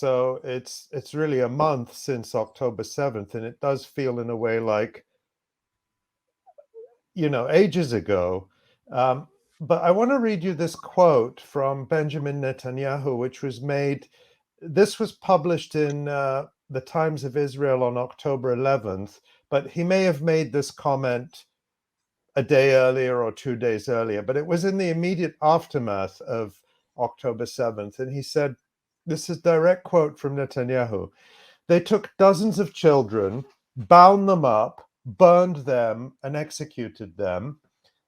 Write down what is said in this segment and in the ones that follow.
So it's really a month since October 7th, and it does feel in a way like, ages ago. But I want to read you this quote from Benjamin Netanyahu, which was made, this was published in the Times of Israel on October 11th, but he may have made this comment a day earlier or 2 days earlier, but it was in the immediate aftermath of October 7th. And he said, this is a direct quote from Netanyahu: "They took dozens of children, bound them up, burned them, and executed them.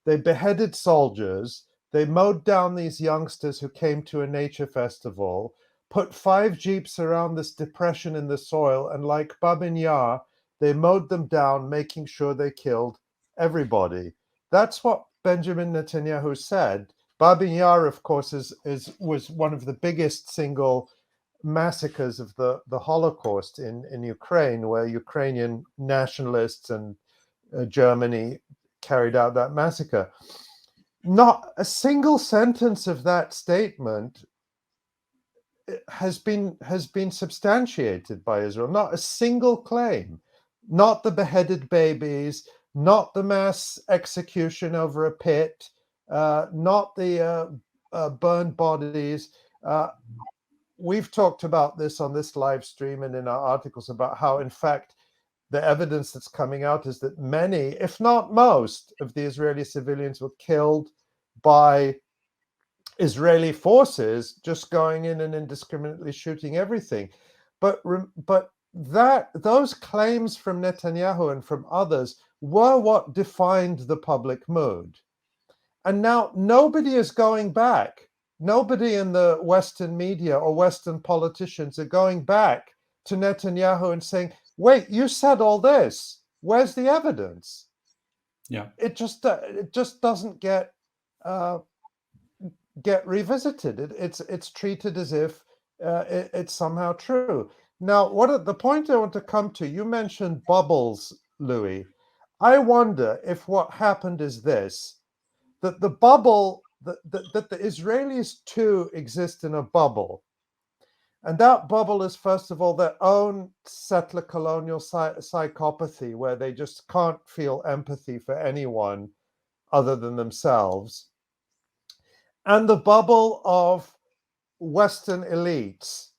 They beheaded soldiers. They mowed down these youngsters who came to a nature festival, put 5 jeeps around this depression in the soil, and like Babin Yar, they mowed them down, making sure they killed everybody." That's what Benjamin Netanyahu said. Babin Yar, of course, was one of the biggest single massacres of the Holocaust in Ukraine, where Ukrainian nationalists and Germany carried out that massacre. Not a single sentence of that statement has been substantiated by Israel. Not a single claim. Not the beheaded babies, not the mass execution over a pit, not the burned bodies. We've talked about this on this live stream and in our articles about how, in fact, the evidence that's coming out is that many, if not most, of the Israeli civilians were killed by Israeli forces just going in and indiscriminately shooting everything. But those claims from Netanyahu and from others were what defined the public mood. And now nobody is going back. Nobody in the Western media or Western politicians are going back to Netanyahu and saying, wait, you said all this. Where's the evidence? Yeah. It just doesn't get revisited. It's treated as if it's somehow true. Now, the point I want to come to, you mentioned bubbles, Louis. I wonder if what happened is this, that the bubble, that the Israelis too exist in a bubble. And that bubble is, first of all, their own settler colonial psychopathy, where they just can't feel empathy for anyone other than themselves. And the bubble of Western elites,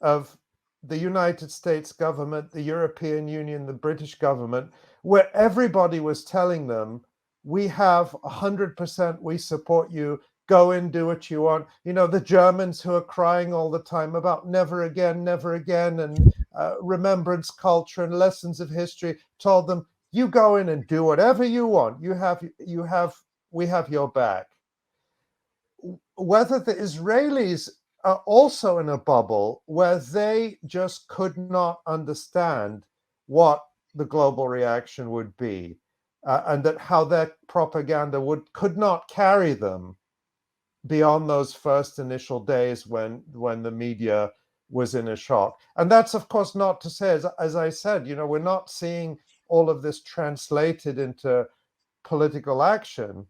of the United States government, the European Union, the British government, where everybody was telling them, we have 100%, we support you, go in, do what you want. The Germans who are crying all the time about never again, and remembrance culture and lessons of history, told them, you go in and do whatever you want. We have your back. Whether the Israelis are also in a bubble where they just could not understand what the global reaction would be, and that how their propaganda could not carry them beyond those first initial days when the media was in a shock. And that's, of course, not to say, as I said, we're not seeing all of this translated into political action.